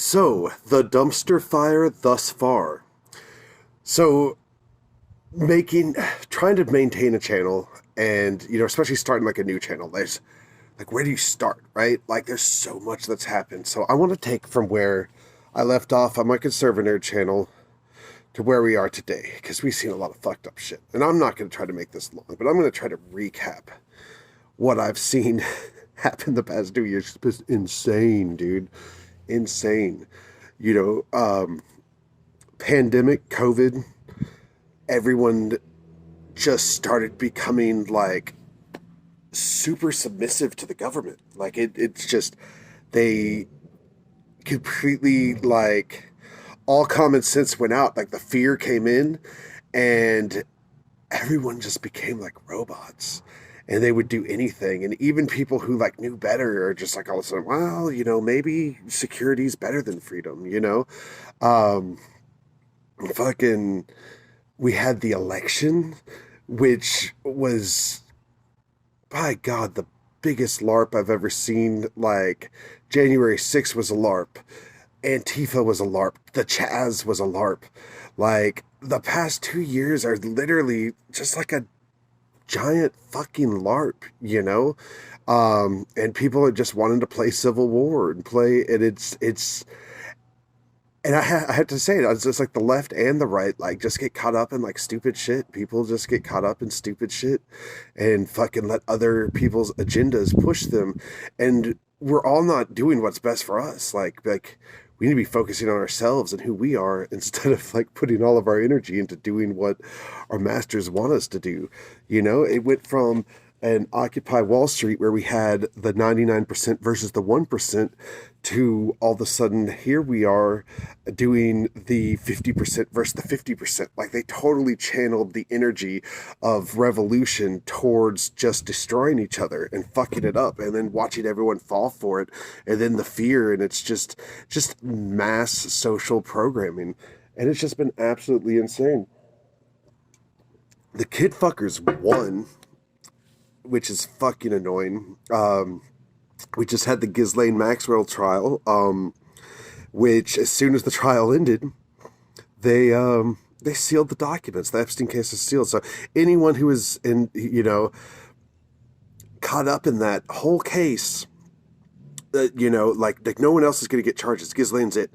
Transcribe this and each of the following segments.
So, the dumpster fire thus far. So, making, trying to maintain a channel and, especially starting like a new channel, there's like, where do you start, right? Like, there's so much that's happened. So, I want to take from where I left off on my Conserva Nerd channel to where we are today, because we've seen a lot of fucked up shit. And I'm not going to try to make this long, but I'm going to try to recap what I've seen happen the past 2 years. It's insane, dude. Insane. You know, um, Pandemic, COVID, everyone just started becoming like super submissive to the government. Like it's just they completely like all common sense went out. Like the fear came in, and everyone just became like robots. And they would do anything, and even people who like knew better are just like all of a sudden, well, maybe security's better than freedom. Um, fucking we had the election, which was, by God, the biggest LARP I've ever seen. Like, January 6th was a LARP. Antifa was a LARP. The Chaz was a LARP. Like, the past 2 years are literally just like a giant fucking LARP. And people are just wanting to play Civil War and play, and I had to say it. It's just like the left and the right, like, just get caught up in like stupid shit. People just get caught up in stupid shit, and fucking let other people's agendas push them. And we're all not doing what's best for us. Like we need to be focusing on ourselves and who we are instead of like putting all of our energy into doing what our masters want us to do. It went from an Occupy Wall Street where we had the 99% versus the 1% to all of a sudden here we are doing the 50% versus the 50%. Like, they totally channeled the energy of revolution towards just destroying each other and fucking it up, and then watching everyone fall for it, and then the fear, and it's just mass social programming, and it's just been absolutely insane. The kid fuckers won, which is fucking annoying. We just had the Ghislaine Maxwell trial, which, as soon as the trial ended, they sealed the documents. The Epstein case is sealed. So anyone who was caught up in that whole case, like no one else is going to get charges. Ghislaine's it.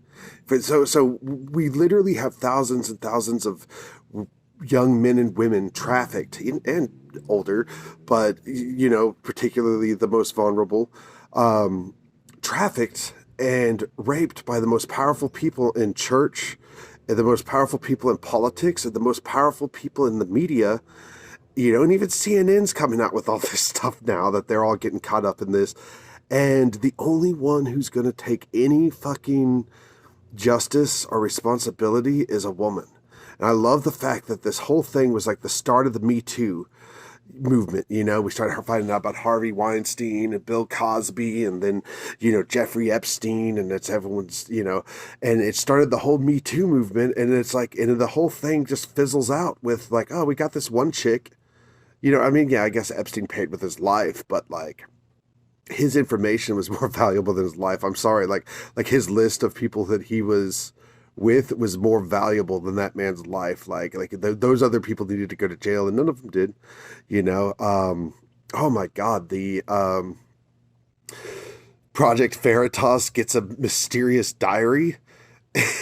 So we literally have thousands and thousands of young men and women trafficked, and older, but particularly the most vulnerable, trafficked and raped by the most powerful people in church, and the most powerful people in politics, and the most powerful people in the media. And even CNN's coming out with all this stuff now, that they're all getting caught up in this. And the only one who's going to take any fucking justice or responsibility is a woman. And I love the fact that this whole thing was like the start of the Me Too movement. We started finding out about Harvey Weinstein and Bill Cosby, and then, Jeffrey Epstein, and it's everyone's, and it started the whole Me Too movement. And it's like, and the whole thing just fizzles out with like, oh, we got this one chick, yeah, I guess Epstein paid with his life, but like, his information was more valuable than his life. I'm sorry. Like his list of people that he was with was more valuable than that man's life. Those other people needed to go to jail, and none of them did. Oh my God, the Project Veritas gets a mysterious diary,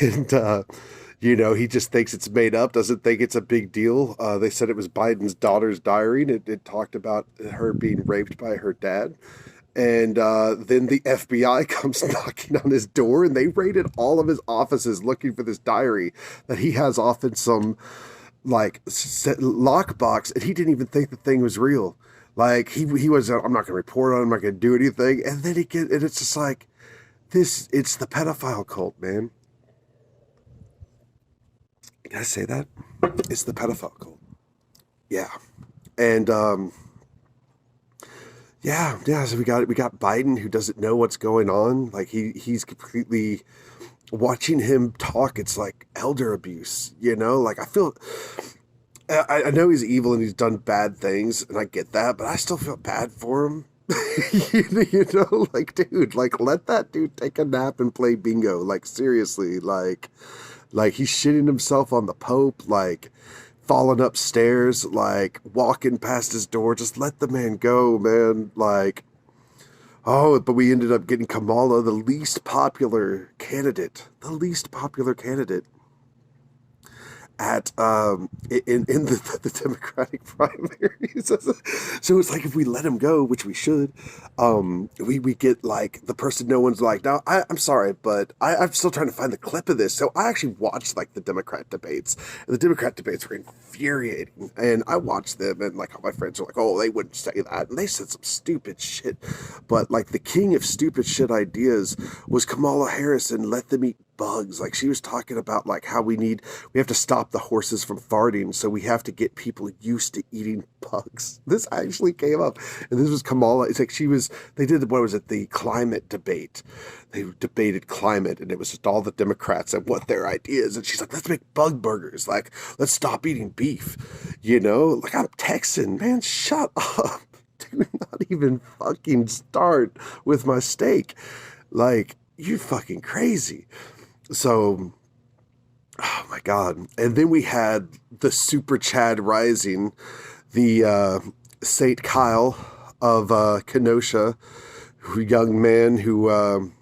and he just thinks it's made up, doesn't think it's a big deal. They said it was Biden's daughter's diary, and it talked about her being raped by her dad. And then the FBI comes knocking on his door, and they raided all of his offices looking for this diary that he has off in some like lockbox, and he didn't even think the thing was real. Like he was, I'm not going to report on it, I'm not going to do anything. And then and it's just like this. It's the pedophile cult, man. Can I say that? It's the pedophile cult. Yeah, and yeah. So we got Biden, who doesn't know what's going on. Like he's completely watching him talk. It's like elder abuse, Like I know he's evil and he's done bad things, and I get that, but I still feel bad for him. like, dude, like, let that dude take a nap and play bingo. Like, seriously, like he's shitting himself on the Pope, like falling upstairs, like walking past his door. Just let the man go, man. Like, oh, but we ended up getting Kamala, the least popular candidate at in the Democratic primaries. So it's like if we let him go, which we should, we get like the person no one's like. Now I'm sorry, but I'm still trying to find the clip of this. So I actually watched like the Democrat debates. And the Democrat debates were infuriating, and I watched them, and like all my friends were like, "Oh, they wouldn't say that," and they said some stupid shit. But like the king of stupid shit ideas was Kamala Harris, and let them eat bugs. Like she was talking about like how we have to stop the horses from farting, so we have to get people used to eating bugs. This actually came up, and this was Kamala. It's like they did what was it, the climate debate. They debated climate, and it was just all the Democrats and what their ideas. And she's like, let's make bug burgers. Like, let's stop eating beef. Like, I'm Texan, man. Shut up. Do not even fucking start with my steak. Like, you fucking crazy. So, oh my God. And then we had the Super Chad Rising, the St. Kyle of Kenosha, young man who,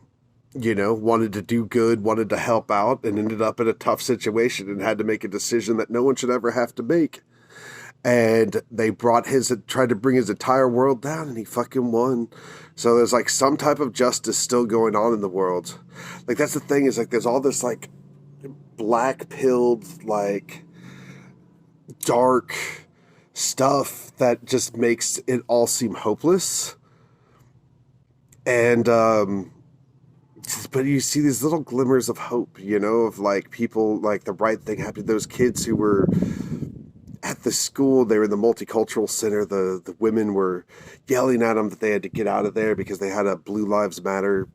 wanted to do good, wanted to help out, and ended up in a tough situation and had to make a decision that no one should ever have to make. And they tried to bring his entire world down, and he fucking won. So there's like some type of justice still going on in the world. Like that's the thing, is like there's all this like black pilled, like dark stuff that just makes it all seem hopeless. And but you see these little glimmers of hope, of like people, like the right thing happened to those kids who were at the school. They were in the multicultural center. The women were yelling at them that they had to get out of there because they had a Blue Lives Matter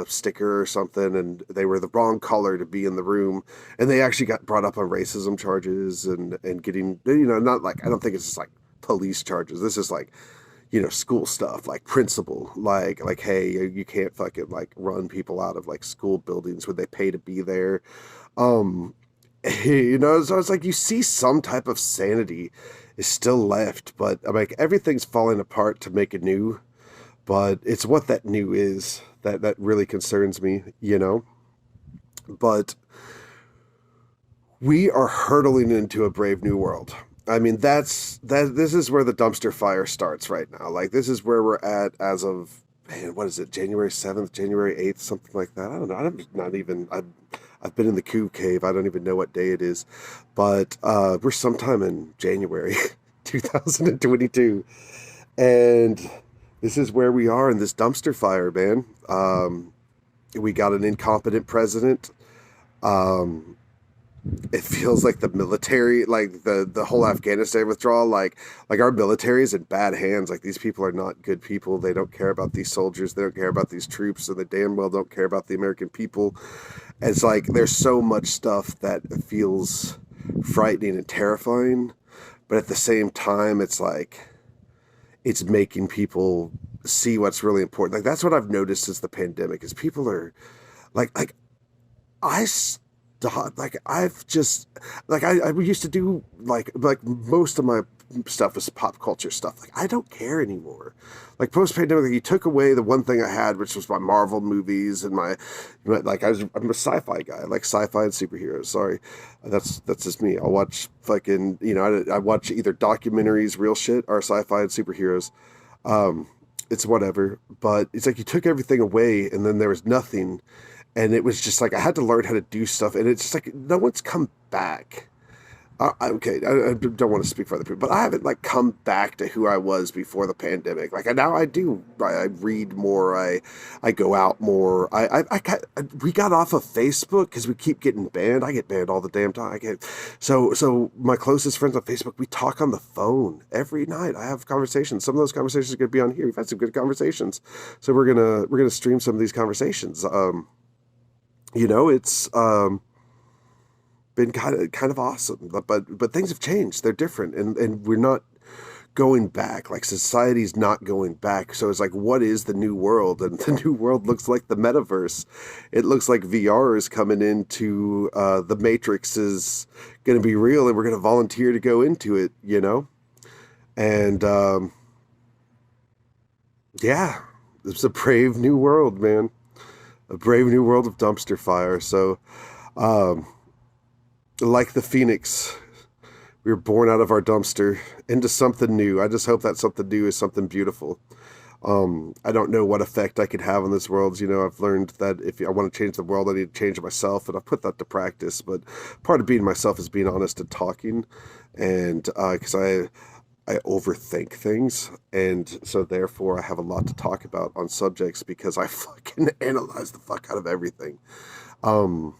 sticker or something, and they were the wrong color to be in the room. And they actually got brought up on racism charges and getting, not like, I don't think it's just like police charges. This is like, school stuff, like principal, like, hey, you can't fucking like run people out of like school buildings when they pay to be there. Um, so it's like you see some type of sanity is still left, but I'm like everything's falling apart to make it new. But it's what that new is that really concerns me. But we are hurtling into a brave new world. I mean, this is where the dumpster fire starts right now. Like this is where we're at as of, man, what is it, January 7th, January 8th, something like that. I don't know. I've been in the Cube Cave. I don't even know what day it is, but we're sometime in January 2022. And this is where we are in this dumpster fire, man. We got an incompetent president. Um, it feels like the military, like the whole Afghanistan withdrawal, like our military is in bad hands. Like these people are not good people. They don't care about these soldiers. They don't care about these troops, and they damn well don't care about the American people. And it's like there's so much stuff that feels frightening and terrifying, but at the same time, it's like it's making people see what's really important. Like that's what I've noticed since the pandemic is people are like I stopped, like I've just like I used to do like most of my stuff is pop culture stuff. Like I don't care anymore. Like post pandemic, like, you took away the one thing I had, which was my Marvel movies and like I'm a sci-fi guy. I like sci-fi and superheroes. Sorry, that's just me. I'll watch fucking I watch either documentaries, real shit, or sci-fi and superheroes. Um, it's whatever. But it's like you took everything away, and then there was nothing, and it was just like I had to learn how to do stuff, and it's just like no one's come back. Okay, I don't want to speak for other people, but I haven't like come back to who I was before the pandemic. Like now I do. I read more. I go out more. We got off of Facebook because we keep getting banned. I get banned all the damn time. So my closest friends on Facebook, we talk on the phone every night. I have conversations. Some of those conversations are going to be on here. We've had some good conversations, so we're gonna stream some of these conversations. It's been kind of awesome, but things have changed. They're different, and we're not going back. Like society's not going back. So it's like, what is the new world? And the new world looks like the metaverse. It looks like VR is coming into the Matrix is going to be real, and we're going to volunteer to go into it. And yeah, it's a brave new world, man. A brave new world of dumpster fire. So, um, like the phoenix, we were born out of our dumpster into something new. I just hope that something new is something beautiful. I don't know what effect I could have on this world. I've learned that if I want to change the world, I need to change myself, and I've put that to practice. But part of being myself is being honest and talking, and because I overthink things, and so therefore I have a lot to talk about on subjects because I fucking analyze the fuck out of everything. Um,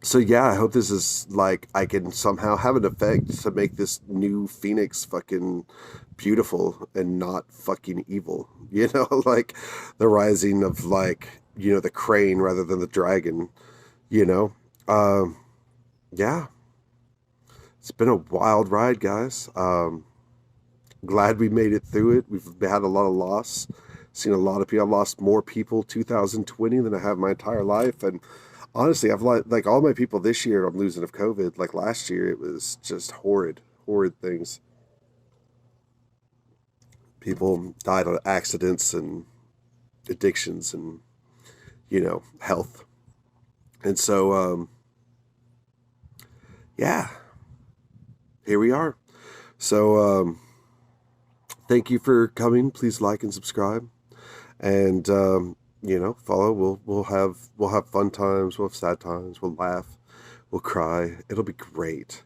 so yeah, I hope this is like I can somehow have an effect to make this new Phoenix fucking beautiful and not fucking evil. Like the rising of like, the crane rather than the dragon, you know. Um, yeah, it's been a wild ride, guys. Glad we made it through it. We've had a lot of loss. Seen a lot of people. I lost more people 2020 than I have my entire life, and honestly, I've like all my people this year I'm losing of COVID. Like last year, it was just horrid, horrid things. People died of accidents and addictions and health. And so yeah, here we are. So thank you for coming. Please like and subscribe, and follow. We'll have fun times. We'll have sad times. We'll laugh. We'll cry. It'll be great.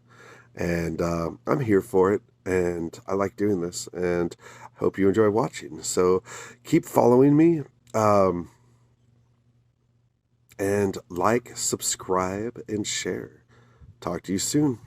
And I'm here for it, and I like doing this, and I hope you enjoy watching. So keep following me, and like, subscribe, and share. Talk to you soon.